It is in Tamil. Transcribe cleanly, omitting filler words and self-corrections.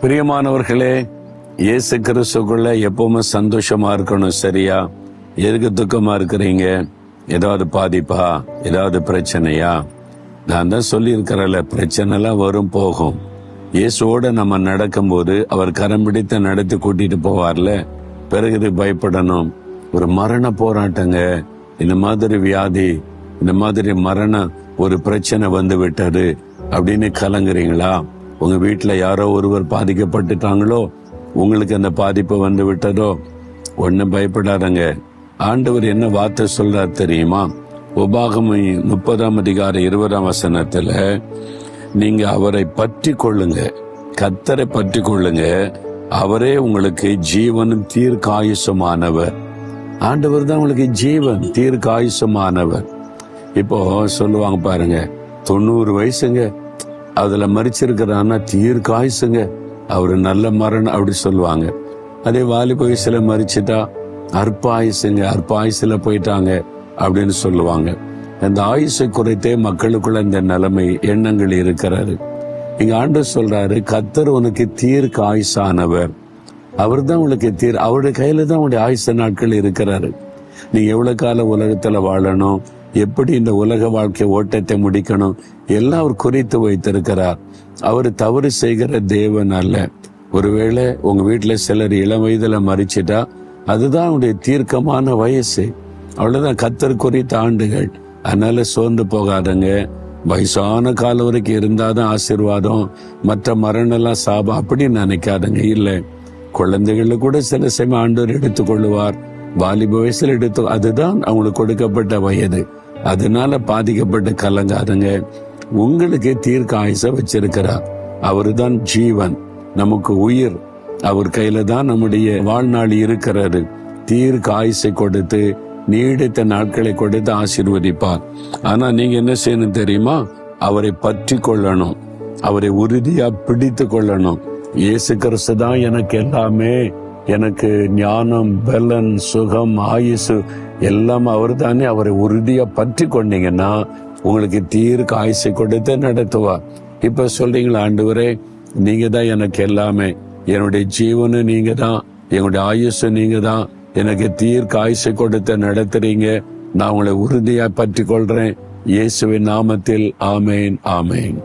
பிரியமானவர்களே, இயேசு கிறிஸ்துக்குள்ள எப்பவுமே சந்தோஷமா இருக்கணும். சரியா? எதுக்கு துக்கமா இருக்கிறீங்க? ஏதாவது பாதிப்பா? ஏதாவது பிரச்சனையா? நான் தான் சொல்லி இருக்கிறேன்ல, பிரச்சனை எல்லாம் வரும் போகும். இயேசுவோட நம்ம நடக்கும்போது அவர் கரம் பிடித்து நடத்தி கூட்டிட்டு போவார்ல, பிறகு பயப்படணும். ஒரு மரண போராட்டங்க, இந்த மாதிரி வியாதி, இந்த மாதிரி மரண ஒரு பிரச்சனை வந்து விட்டது அப்படின்னு கலங்குறீங்களா? உங்க வீட்டுல யாரோ ஒருவர் பாதிக்கப்பட்டுட்டாங்களோ, உங்களுக்கு அந்த பாதிப்பு வந்து விட்டதோ, ஒன்னும் பயப்படாதங்க. ஆண்டவர் என்ன வார்த்தை சொல்றார் தெரியுமா? உபாகமம் 30:20 நீங்க அவரை பற்றி கொள்ளுங்க, கர்த்தரை பற்றி கொள்ளுங்க, அவரே உங்களுக்கு ஜீவனும் தீர்க்காயுசுமானவர். ஆண்டவர் தான் உங்களுக்கு ஜீவன், தீர்க்காயுசுமானவர். இப்போ சொல்லுவாங்க பாருங்க, 90 வயசுங்க, அதுல மறிச்சிருக்கிறான்னா தீர்க்காயுசுங்க, அவரு நல்ல மரணம் அப்படி சொல்லுவாங்க. அதே வாலிப வயசுல மறிச்சுட்டா அற்ப ஆயுசுங்க, அற்ப ஆயுசுல போயிட்டாங்க அப்படின்னு சொல்லுவாங்க. அந்த ஆயுசை குறைத்தே மக்களுக்குள்ள இந்த நிலைமை எண்ணங்கள் இருக்கிறாரு. இங்க ஆண்டவர் சொல்றாரு, கர்த்தர் உனக்கு தீர்க்க ஆயுசானவர். அவர் தான் உங்களுக்கு அவருடைய கையில தான் உங்களுடைய ஆயுச நாட்கள் இருக்கிறாரு. நீங்க எவ்வளவு கால உலகத்துல வாழணும், எப்படி இந்த உலக வாழ்க்கை ஓட்டத்தை முடிக்கணும், எல்லாம் அவர் குறித்து வைத்திருக்கிறார். அவர் தவறு செய்கிற தேவன் அல்ல. ஒருவேளை உங்க வீட்டுல சிலர் இளம் வயதுல மறிச்சிட்டா அதுதான் அவனுடைய தீர்க்கமான வயசு, அவ்வளவுதான் கர்த்தர் குறித்த ஆண்டுகள். அதனால சோர்ந்து போகாதங்க. வயசான காலம் வரைக்கும் இருந்தாதான் ஆசீர்வாதம், மற்ற மரணம் எல்லாம் சாபம் அப்படின்னு நினைக்காதங்க. இல்ல, குழந்தைகளை கூட சில சமயம் ஆண்டவர் எடுத்துக்கொள்ளுவார். வாலிப வயசுல அதுதான் அவங்களுக்கு கொடுக்கப்பட்ட வயது. அதனால பாதிக்கப்பட்டு கலங்காதங்க. உங்களுக்கு தீர்க்க ஆயுச வச்சிருக்கிறார். அவரு தான் ஜீவன், நமக்கு உயிர். அவர் கையில தான் நம்முடைய வாழ்நாள் இருக்கிறாரு. தீர்க்க ஆயுசை கொடுத்து நீடித்த நாட்களை கொடுத்து ஆசீர்வதிப்பார். ஆனா நீங்க என்ன செய்யணும் தெரியுமா? அவரை பற்றி கொள்ளணும், அவரை உறுதியா பிடித்து கொள்ளணும். இயேசு கிறிஸ்து தான் எனக்கு எல்லாமே, எனக்கு ஞானம், பலன், சுகம், ஆயுசு எல்லாம் அவர் தானே. அவரை உறுதியா பற்றி கொண்டீங்கன்னா உங்களுக்கு தீர்க்க ஆயுசை கொடுத்து நடத்துவார். இப்ப சொல்றீங்களா, ஆண்டவரே நீங்க தான் எனக்கு எல்லாமே, என்னுடைய ஜீவனு நீங்க தான், என்னுடைய ஆயுசு நீங்க தான், எனக்கு தீர்க்க ஆயுசை கொடுத்து நடத்துறீங்க, நான் உங்களை உறுதியா பற்றி கொள்றேன். இயேசுவின் நாமத்தில் ஆமேன், ஆமேன்.